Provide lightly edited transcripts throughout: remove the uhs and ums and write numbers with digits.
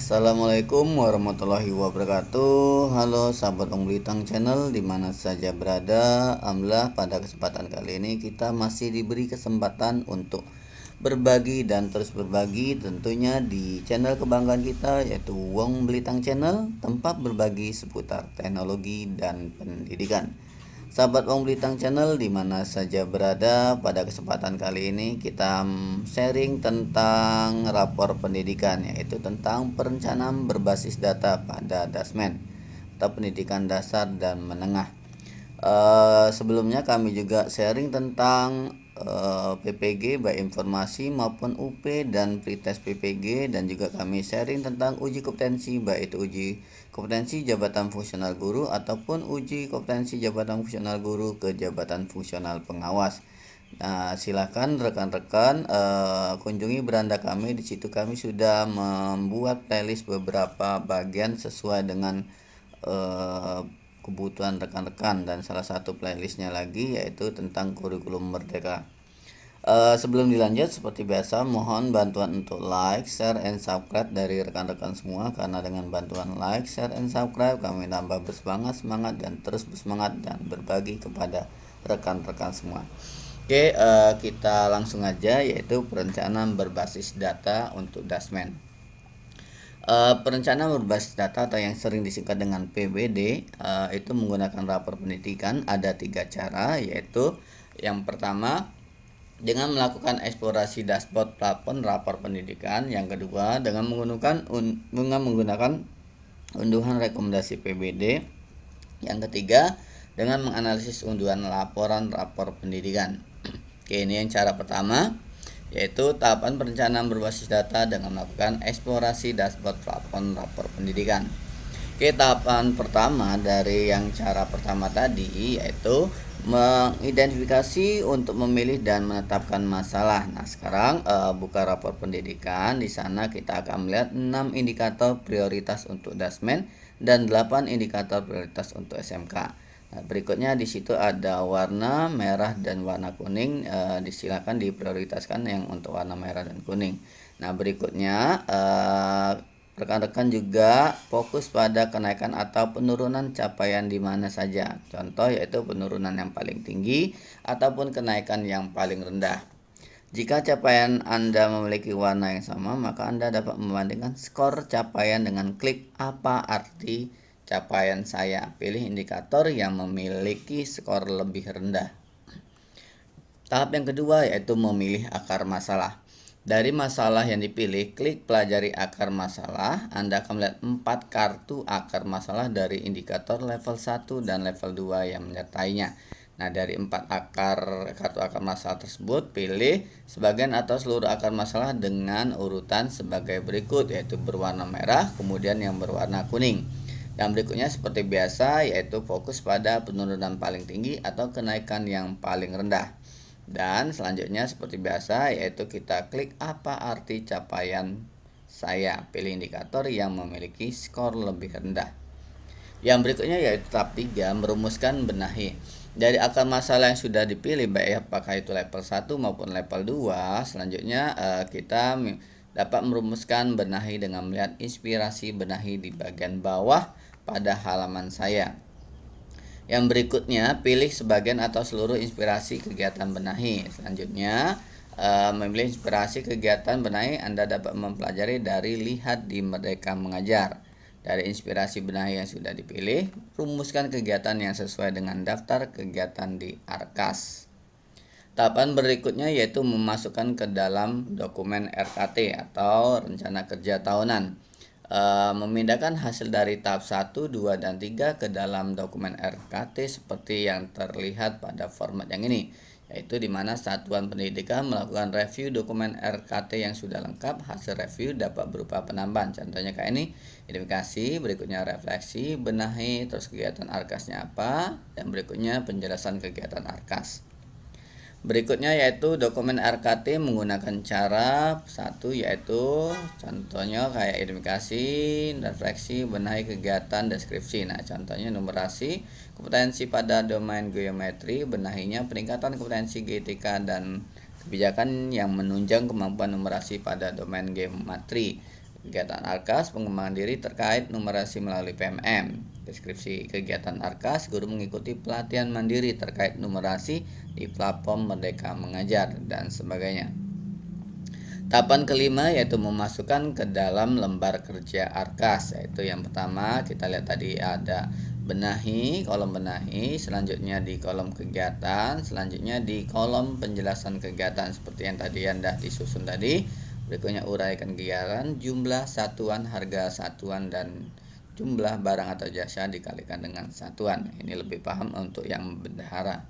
Assalamualaikum warahmatullahi wabarakatuh. Halo sahabat Om Blitang Channel dimana saja berada. Alhamdulillah pada kesempatan kali ini kita masih diberi kesempatan untuk berbagi dan terus berbagi tentunya di channel kebanggaan kita, yaitu Wong Blitang Channel, tempat berbagi seputar teknologi dan pendidikan. Sahabat Wong Blitang Channel dimana saja berada, pada kesempatan kali ini kita sharing tentang rapor pendidikan, yaitu tentang perencanaan berbasis data pada Dasmen atau pendidikan dasar dan menengah. Sebelumnya kami juga sharing tentang PPG baik informasi maupun UP dan pretest PPG, dan juga kami sharing tentang uji kompetensi baik itu uji kompetensi jabatan fungsional guru ataupun uji kompetensi jabatan fungsional guru ke jabatan fungsional pengawas. Nah, silakan rekan-rekan kunjungi beranda kami. Di situ kami sudah membuat playlist beberapa bagian sesuai dengan kebutuhan rekan-rekan, dan salah satu playlistnya lagi yaitu tentang kurikulum merdeka. Sebelum dilanjut, seperti biasa mohon bantuan untuk like, share, and subscribe dari rekan-rekan semua, karena dengan bantuan like, share, and subscribe kami tambah semangat dan terus bersemangat dan berbagi kepada rekan-rekan semua. Oke, kita langsung aja, yaitu perencanaan berbasis data untuk Dasmen. Perencanaan berbasis data atau yang sering disingkat dengan PBD itu menggunakan rapor pendidikan. Ada 3 cara, yaitu yang pertama dengan melakukan eksplorasi dashboard plafon rapor pendidikan. Yang kedua dengan menggunakan unduhan rekomendasi PBD. Yang ketiga dengan menganalisis unduhan laporan rapor pendidikan. Oke, ini yang cara pertama, yaitu tahapan perencanaan berbasis data dengan melakukan eksplorasi dashboard plafon rapor pendidikan. Oke, tahapan pertama dari yang cara pertama tadi yaitu mengidentifikasi untuk memilih dan menetapkan masalah. Nah, sekarang buka rapor pendidikan. Di sana kita akan melihat 6 indikator prioritas untuk Dasmen dan 8 indikator prioritas untuk SMK. Nah, berikutnya di situ ada warna merah dan warna kuning. Disilakan diprioritaskan yang untuk warna merah dan kuning. Nah, berikutnya rekan-rekan juga fokus pada kenaikan atau penurunan capaian di mana saja. Contoh yaitu penurunan yang paling tinggi ataupun kenaikan yang paling rendah. Jika capaian Anda memiliki warna yang sama, maka Anda dapat membandingkan skor capaian dengan klik apa arti capaian saya. Pilih indikator yang memiliki skor lebih rendah. Tahap yang kedua yaitu memilih akar masalah. Dari masalah yang dipilih, klik pelajari akar masalah. Anda akan melihat 4 kartu akar masalah dari indikator level 1 dan level 2 yang menyertainya. Nah, dari 4 kartu akar masalah tersebut, pilih sebagian atau seluruh akar masalah dengan urutan sebagai berikut, yaitu berwarna merah, kemudian yang berwarna kuning. Dan berikutnya seperti biasa, yaitu fokus pada penurunan paling tinggi atau kenaikan yang paling rendah. Dan selanjutnya seperti biasa, yaitu kita klik apa arti capaian saya. Pilih indikator yang memiliki skor lebih rendah. Yang berikutnya yaitu tahap 3, merumuskan benahi. Dari akar masalah yang sudah dipilih, baik apakah itu level 1 maupun level 2, selanjutnya kita dapat merumuskan benahi dengan melihat inspirasi benahi di bagian bawah pada halaman saya. Yang berikutnya, pilih sebagian atau seluruh inspirasi kegiatan benahi. Selanjutnya, memilih inspirasi kegiatan benahi Anda dapat mempelajari dari lihat di Merdeka Mengajar. Dari inspirasi benahi yang sudah dipilih, rumuskan kegiatan yang sesuai dengan daftar kegiatan di Arkas. Tahapan berikutnya yaitu memasukkan ke dalam dokumen RKT atau rencana kerja tahunan. Memindahkan hasil dari tahap 1, 2, dan 3 ke dalam dokumen RKT seperti yang terlihat pada format yang ini, yaitu di mana satuan pendidikan melakukan review dokumen RKT yang sudah lengkap. Hasil review dapat berupa penambahan, contohnya kayak ini, identifikasi, berikutnya refleksi, benahi, terus kegiatan Arkasnya apa, dan berikutnya penjelasan kegiatan Arkas. Berikutnya yaitu dokumen RKT menggunakan cara 1, yaitu contohnya kayak identifikasi, refleksi, benahi kegiatan, deskripsi. Nah, contohnya numerasi, kompetensi pada domain geometri, benahinya peningkatan kompetensi GTK dan kebijakan yang menunjang kemampuan numerasi pada domain geometri. Kegiatan ARKAS, pengembangan diri terkait numerasi melalui PMM. Deskripsi kegiatan ARKAS, guru mengikuti pelatihan mandiri terkait numerasi di platform Merdeka Mengajar dan sebagainya. Tahapan kelima yaitu memasukkan ke dalam lembar kerja ARKAS, yaitu yang pertama kita lihat tadi ada benahi, kolom benahi, selanjutnya di kolom kegiatan, selanjutnya di kolom penjelasan kegiatan seperti yang tadi Anda disusun tadi. Berikutnya uraikan kegiatan, jumlah satuan, harga satuan, dan jumlah barang atau jasa dikalikan dengan satuan. Ini lebih paham untuk yang bendahara.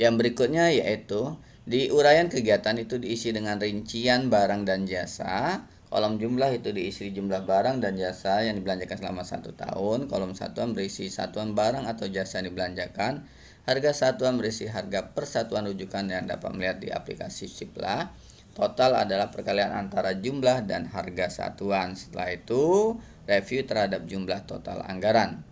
Yang berikutnya yaitu di uraian kegiatan itu diisi dengan rincian barang dan jasa. Kolom jumlah itu diisi jumlah barang dan jasa yang dibelanjakan selama 1 tahun. Kolom satuan berisi satuan barang atau jasa yang dibelanjakan. Harga satuan berisi harga persatuan rujukan yang dapat melihat di aplikasi Sipla. Total adalah perkalian antara jumlah dan harga satuan. Setelah itu, review terhadap jumlah total anggaran.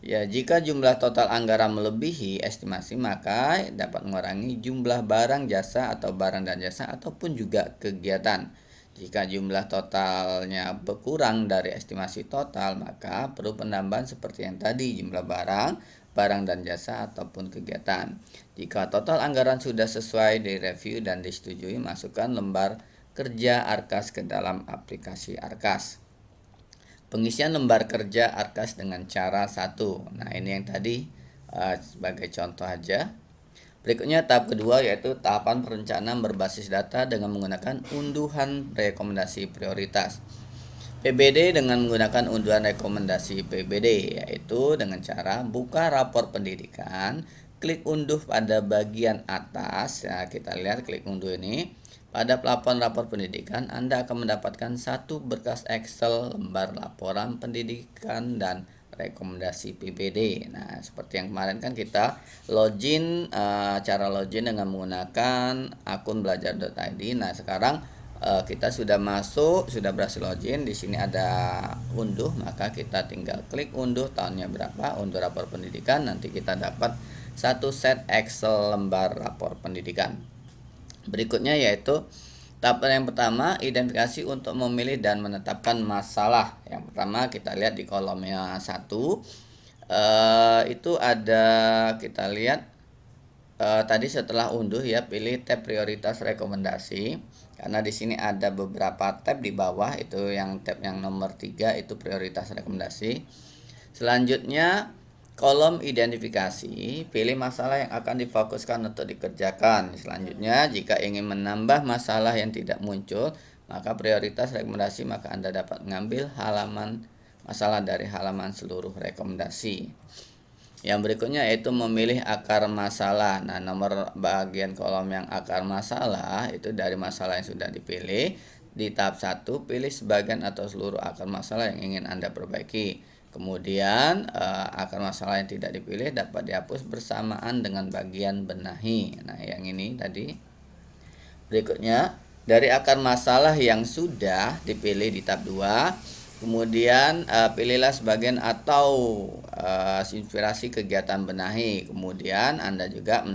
Ya, jika jumlah total anggaran melebihi estimasi, maka dapat mengurangi jumlah barang, jasa, atau barang dan jasa, ataupun juga kegiatan. Jika jumlah totalnya berkurang dari estimasi total, maka perlu penambahan seperti yang tadi, jumlah barang dan jasa, ataupun kegiatan. Jika total anggaran sudah sesuai direview dan disetujui, masukkan lembar kerja ARKAS ke dalam aplikasi ARKAS. Pengisian lembar kerja ARKAS dengan cara 1. Nah, ini yang tadi sebagai contoh aja. Berikutnya tahap kedua yaitu tahapan perencanaan berbasis data dengan menggunakan unduhan rekomendasi prioritas. PBD dengan menggunakan unduhan rekomendasi PBD, yaitu dengan cara buka rapor pendidikan, klik unduh pada bagian atas. Ya, kita lihat klik unduh ini. Pada plafon rapor pendidikan, Anda akan mendapatkan satu berkas Excel lembar laporan pendidikan dan rekomendasi PBD. Nah, seperti yang kemarin kan kita login, cara login dengan menggunakan akun belajar.id. Nah, sekarang kita sudah masuk, sudah berhasil login. Di sini ada unduh, maka kita tinggal klik unduh tahunnya berapa, unduh rapor pendidikan. Nanti kita dapat satu set Excel lembar rapor pendidikan. Berikutnya yaitu tahapan yang pertama, identifikasi untuk memilih dan menetapkan masalah. Yang pertama kita lihat di kolomnya 1, itu ada, kita lihat tadi setelah unduh ya, pilih tab prioritas rekomendasi. Karena di sini ada beberapa tab di bawah, itu yang tab yang nomor 3 itu prioritas rekomendasi. Selanjutnya kolom identifikasi, pilih masalah yang akan difokuskan untuk dikerjakan. Selanjutnya, jika ingin menambah masalah yang tidak muncul, maka prioritas rekomendasi, maka Anda dapat mengambil halaman masalah dari halaman seluruh rekomendasi. Yang berikutnya yaitu memilih akar masalah. Nah, nomor bagian kolom yang akar masalah itu dari masalah yang sudah dipilih. Di tahap 1, pilih sebagian atau seluruh akar masalah yang ingin Anda perbaiki. Kemudian akar masalah yang tidak dipilih dapat dihapus bersamaan dengan bagian benahi. Nah, yang ini tadi. Berikutnya, dari akar masalah yang sudah dipilih di tab 2, kemudian pilihlah sebagian atau inspirasi kegiatan benahi. Kemudian Anda juga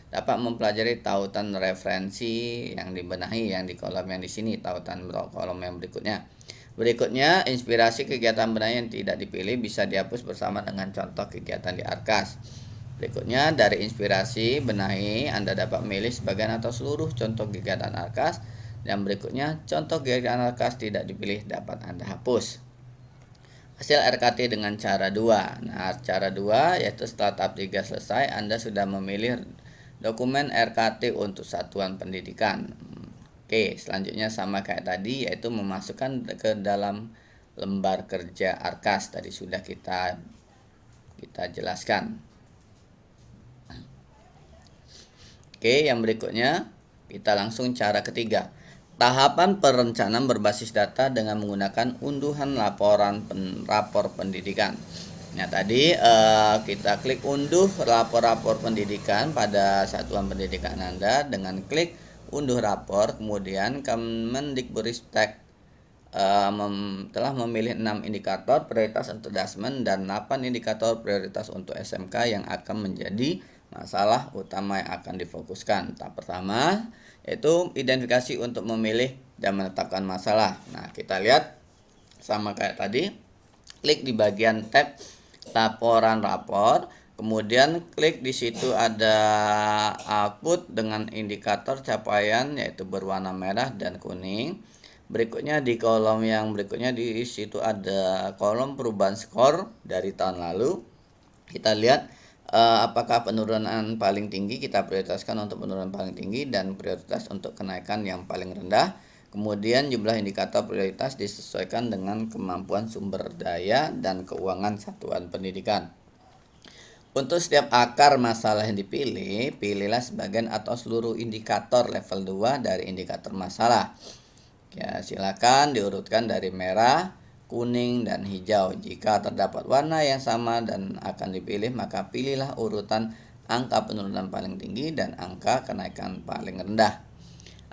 dapat mempelajari tautan referensi yang dibenahi yang di kolom yang di sini, tautan kolom yang berikutnya. Berikutnya, inspirasi kegiatan benahi yang tidak dipilih bisa dihapus bersama dengan contoh kegiatan di ARKAS. Berikutnya, dari inspirasi benahi, Anda dapat memilih sebagian atau seluruh contoh kegiatan ARKAS. Dan berikutnya, contoh kegiatan ARKAS tidak dipilih dapat Anda hapus. Hasil RKT dengan cara 2. Nah, cara 2 yaitu setelah tahap 3 selesai, Anda sudah memilih dokumen RKT untuk satuan pendidikan. Oke, selanjutnya sama kayak tadi, yaitu memasukkan ke dalam lembar kerja ARKAS. Tadi sudah kita jelaskan. Oke, yang berikutnya kita langsung cara ketiga. Tahapan perencanaan berbasis data dengan menggunakan unduhan rapor pendidikan. Nah, tadi kita klik unduh rapor pendidikan pada satuan pendidikan Anda dengan klik unduh rapor. Kemudian Kemendikbudristek telah memilih 6 indikator prioritas untuk Dasmen dan 8 indikator prioritas untuk SMK yang akan menjadi masalah utama yang akan difokuskan. Tahap pertama yaitu identifikasi untuk memilih dan menetapkan masalah. Nah, kita lihat sama kayak tadi, klik di bagian tab laporan rapor, kemudian klik di situ ada output dengan indikator capaian yaitu berwarna merah dan kuning. Berikutnya di kolom yang berikutnya di situ ada kolom perubahan skor dari tahun lalu. Kita lihat apakah penurunan paling tinggi, kita prioritaskan untuk penurunan paling tinggi dan prioritas untuk kenaikan yang paling rendah. Kemudian jumlah indikator prioritas disesuaikan dengan kemampuan sumber daya dan keuangan satuan pendidikan. Untuk setiap akar masalah yang dipilih, pilihlah sebagian atau seluruh indikator level 2 dari indikator masalah. Ya, silakan diurutkan dari merah, kuning, dan hijau. Jika terdapat warna yang sama dan akan dipilih, maka pilihlah urutan angka penurunan paling tinggi dan angka kenaikan paling rendah.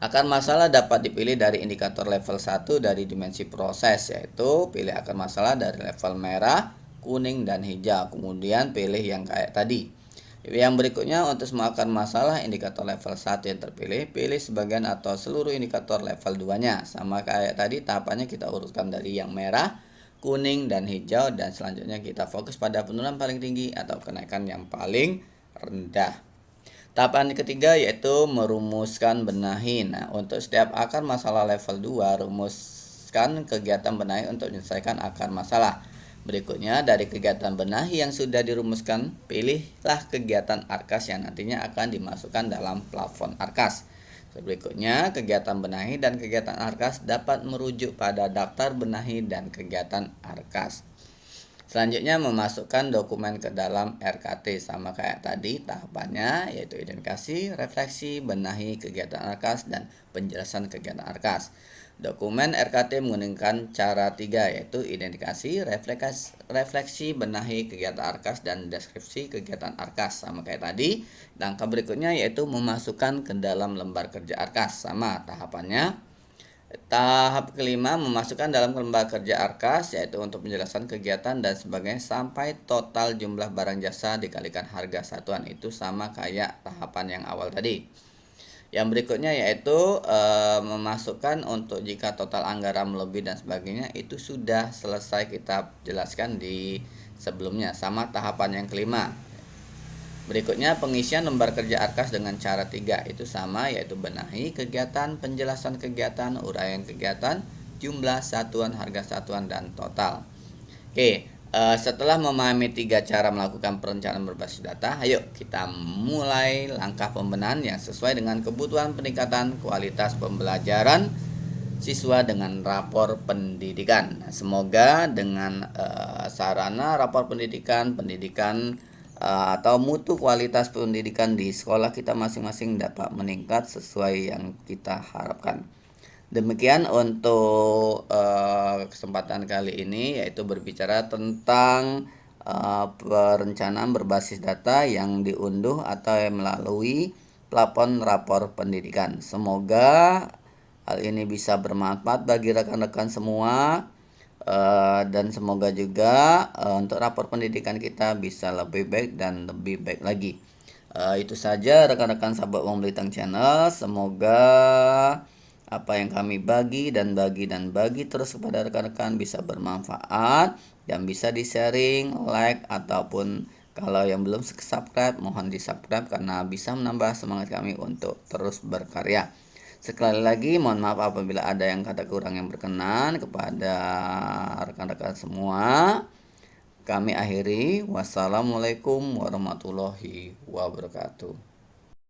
Akar masalah dapat dipilih dari indikator level 1 dari dimensi proses, yaitu pilih akar masalah dari level merah, kuning, dan hijau. Kemudian pilih yang kayak tadi. Yang berikutnya, untuk semua akar masalah indikator level 1 yang terpilih, pilih sebagian atau seluruh indikator level 2-nya. Sama kayak tadi, tahapannya kita urutkan dari yang merah, kuning, dan hijau, dan selanjutnya kita fokus pada penurunan paling tinggi atau kenaikan yang paling rendah. Tahapan ketiga yaitu merumuskan benahi. Nah, untuk setiap akar masalah level 2, rumuskan kegiatan benahi untuk menyelesaikan akar masalah. Berikutnya, dari kegiatan benahi yang sudah dirumuskan, pilihlah kegiatan ARKAS yang nantinya akan dimasukkan dalam plafon ARKAS. Berikutnya, kegiatan benahi dan kegiatan ARKAS dapat merujuk pada daftar benahi dan kegiatan ARKAS. Selanjutnya, memasukkan dokumen ke dalam RKT. Sama kayak tadi tahapannya, yaitu identifikasi, refleksi, benahi kegiatan ARKAS, dan penjelasan kegiatan ARKAS. Dokumen RKT menggunakan cara 3, yaitu identifikasi, refleksi, benahi kegiatan ARKAS, dan deskripsi kegiatan ARKAS. Sama kayak tadi. Langkah berikutnya yaitu memasukkan ke dalam lembar kerja ARKAS. Sama tahapannya. Tahap kelima, memasukkan dalam lembar kerja ARKAS, yaitu untuk penjelasan kegiatan dan sebagainya sampai total jumlah barang jasa dikalikan harga satuan. Itu sama kayak tahapan yang awal tadi. Yang berikutnya yaitu memasukkan untuk jika total anggaran melebihi dan sebagainya, itu sudah selesai kita jelaskan di sebelumnya. Sama tahapan yang kelima. Berikutnya, pengisian lembar kerja ARKAS dengan cara 3, itu sama, yaitu benahi kegiatan, penjelasan kegiatan, uraian kegiatan, jumlah satuan, harga satuan, dan total. Oke, setelah memahami 3 cara melakukan perencanaan berbasis data, ayo kita mulai langkah pembenahan yang sesuai dengan kebutuhan peningkatan kualitas pembelajaran siswa dengan rapor pendidikan. Semoga dengan sarana rapor pendidikan atau mutu kualitas pendidikan di sekolah kita masing-masing dapat meningkat sesuai yang kita harapkan. Demikian untuk kesempatan kali ini, yaitu berbicara tentang perencanaan berbasis data yang diunduh atau melalui plafon rapor pendidikan. Semoga hal ini bisa bermanfaat bagi rekan-rekan semua. Dan semoga juga untuk rapor pendidikan kita bisa lebih baik dan lebih baik lagi. Itu saja rekan-rekan sahabat Uang Belitung Channel. Semoga apa yang kami bagi terus kepada rekan-rekan bisa bermanfaat dan bisa di-sharing, like, ataupun kalau yang belum subscribe mohon di-subscribe karena bisa menambah semangat kami untuk terus berkarya. Sekali lagi mohon maaf apabila ada yang kata kurang yang berkenan kepada rekan-rekan semua. Kami akhiri. Wassalamualaikum warahmatullahi wabarakatuh.